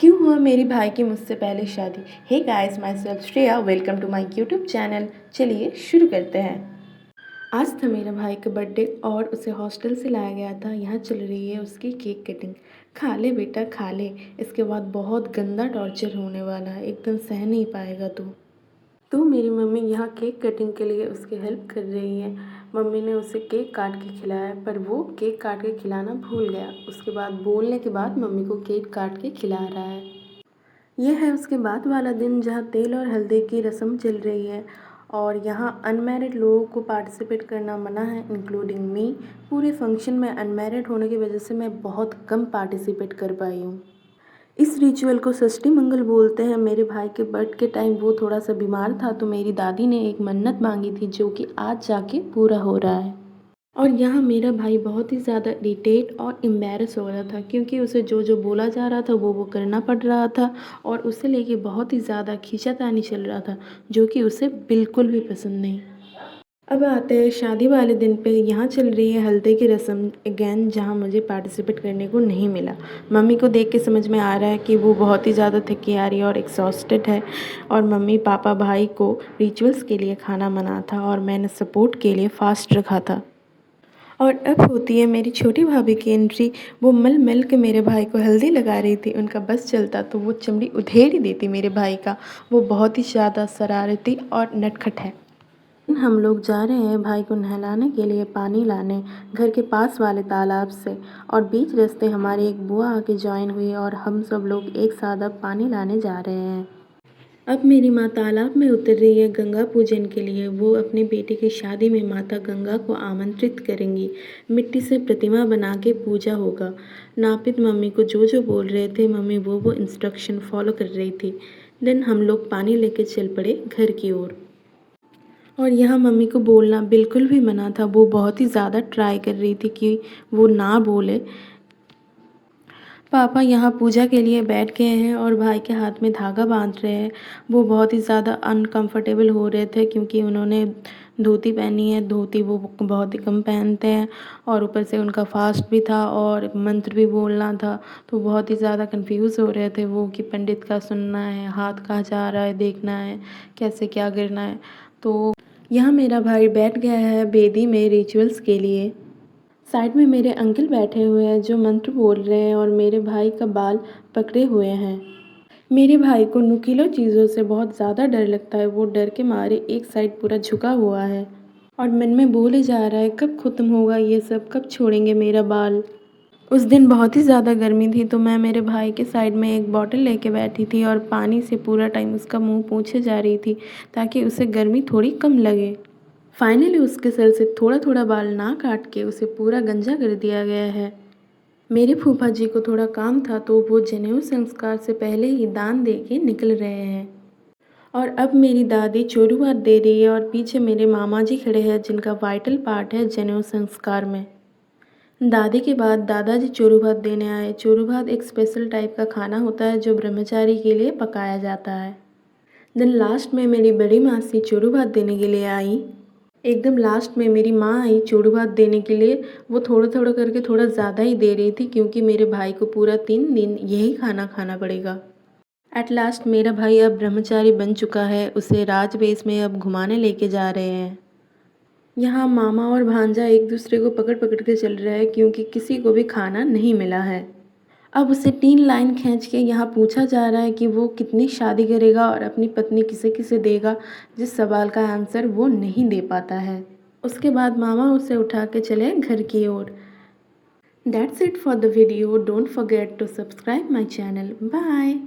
क्यों हुआ मेरे भाई की मुझसे पहले शादी। Hey guys, myself Shreya, welcome to my YouTube channel. चलिए शुरू करते हैं। आज था मेरा भाई का बर्थडे और उसे हॉस्टल से लाया गया था। यहाँ चल रही है उसकी केक कटिंग। खा ले बेटा खा ले, इसके बाद बहुत गंदा टॉर्चर होने वाला है, एकदम सह नहीं पाएगा तू। तो मेरी मम्मी यहाँ केक कटिंग के लिए उसकी हेल्प कर रही है। मम्मी ने उसे केक काट के खिलाया, पर वो केक काट के खिलाना भूल गया। उसके बाद बोलने के बाद मम्मी को केक काट के खिला रहा है। यह है उसके बाद वाला दिन जहाँ तेल और हल्दी की रस्म चल रही है और यहाँ अनमैरिड लोगों को पार्टिसिपेट करना मना है, इंक्लूडिंग मी। पूरे फंक्शन में अनमैरिड होने की वजह से मैं बहुत कम पार्टिसिपेट कर पाई हूँ। इस रिचुअल को षष्ठी मंगल बोलते हैं। मेरे भाई के बर्थ के टाइम वो थोड़ा सा बीमार था, तो मेरी दादी ने एक मन्नत मांगी थी जो कि आज जाके पूरा हो रहा है। और यहाँ मेरा भाई बहुत ही ज़्यादा इरिटेट और एम्बैरस हो रहा था, क्योंकि उसे जो जो बोला जा रहा था वो करना पड़ रहा था और उसे लेके बहुत ही ज़्यादा खींचातानी चल रहा था, जो कि उसे बिल्कुल भी पसंद नहीं। अब आते हैं शादी वाले दिन पे। यहाँ चल रही है हल्दी की रस्म अगेन, जहाँ मुझे पार्टिसिपेट करने को नहीं मिला। मम्मी को देख के समझ में आ रहा है कि वो बहुत ही ज़्यादा थकी आ रही है और एग्जॉस्टेड है। और मम्मी पापा भाई को रिचुअल्स के लिए खाना मना था और मैंने सपोर्ट के लिए फास्ट रखा था। और अब होती है मेरी छोटी भाभी की एंट्री। वो मल मल के मेरे भाई को हल्दी लगा रही थी। उनका बस चलता तो वो चमड़ी उधेड़ ही देती मेरे भाई का। वो बहुत ही ज़्यादा शरारती और नटखट है। हम लोग जा रहे हैं भाई को नहलाने के लिए पानी लाने, घर के पास वाले तालाब से। और बीच रास्ते हमारी एक बुआ आके ज्वाइन हुई और हम सब लोग एक साथ अब पानी लाने जा रहे हैं। अब मेरी माँ तालाब में उतर रही है गंगा पूजन के लिए। वो अपने बेटे की शादी में माता गंगा को आमंत्रित करेंगी। मिट्टी से प्रतिमा बना के पूजा होगा। नापित मम्मी को जो जो बोल रहे थे, मम्मी वो इंस्ट्रक्शन फॉलो कर रही थी। देन हम लोग पानी लेके चल पड़े घर की ओर। और यहाँ मम्मी को बोलना बिल्कुल भी मना था। वो बहुत ही ज़्यादा ट्राई कर रही थी कि वो ना बोले। पापा यहाँ पूजा के लिए बैठ गए हैं और भाई के हाथ में धागा बांध रहे हैं। वो बहुत ही ज़्यादा अनकंफर्टेबल हो रहे थे, क्योंकि उन्होंने धोती पहनी है। धोती वो बहुत ही कम पहनते हैं और ऊपर से उनका फास्ट भी था और मंत्र भी बोलना था। तो बहुत ही ज़्यादा कंफ्यूज हो रहे थे वो कि पंडित का सुनना है, हाथ कहाँ जा रहा है देखना है, कैसे क्या करना है। तो यहाँ मेरा भाई बैठ गया है बेदी में रिचुअल्स के लिए। साइड में मेरे अंकल बैठे हुए हैं जो मंत्र बोल रहे हैं और मेरे भाई का बाल पकड़े हुए हैं। मेरे भाई को नुकीली चीज़ों से बहुत ज़्यादा डर लगता है। वो डर के मारे एक साइड पूरा झुका हुआ है और मन में बोले जा रहा है, कब ख़त्म होगा ये सब, कब छोड़ेंगे मेरा बाल। उस दिन बहुत ही ज़्यादा गर्मी थी, तो मैं मेरे भाई के साइड में एक बॉटल लेके बैठी थी और पानी से पूरा टाइम उसका मुंह पोंछे जा रही थी, ताकि उसे गर्मी थोड़ी कम लगे। फाइनली उसके सर से थोड़ा थोड़ा बाल ना काट के उसे पूरा गंजा कर दिया गया है। मेरे फूफा जी को थोड़ा काम था, तो वो जनेऊ संस्कार से पहले ही दान दे के निकल रहे हैं। और अब मेरी दादी चोरू भात दे रही है और पीछे मेरे मामा जी खड़े हैं, जिनका वाइटल पार्ट है जनेऊ संस्कार में। दादी के बाद दादाजी चोरू भात देने आए। चोरू भात एक स्पेशल टाइप का खाना होता है जो ब्रह्मचारी के लिए पकाया जाता है। देन लास्ट में मेरी बड़ी मासी चोरू भात देने के लिए आई। एकदम लास्ट में मेरी माँ आई चोरू भात देने के लिए। वो थोड़ा थोड़ा करके थोड़ा ज़्यादा ही दे रही थी, क्योंकि मेरे भाई को पूरा 3 दिन यही खाना खाना पड़ेगा। एट लास्ट मेरा भाई अब ब्रह्मचारी बन चुका है। उसे राजवेश में अब घुमाने लेके जा रहे हैं। यहाँ मामा और भांजा एक दूसरे को पकड़ पकड़ के चल रहे हैं, क्योंकि किसी को भी खाना नहीं मिला है। अब उसे 3 लाइन खींच के यहाँ पूछा जा रहा है कि वो कितनी शादी करेगा और अपनी पत्नी किसे किसे देगा, जिस सवाल का आंसर वो नहीं दे पाता है। उसके बाद मामा उसे उठा के चले घर की ओर। That's it for the video. Don't forget to subscribe my channel. Bye.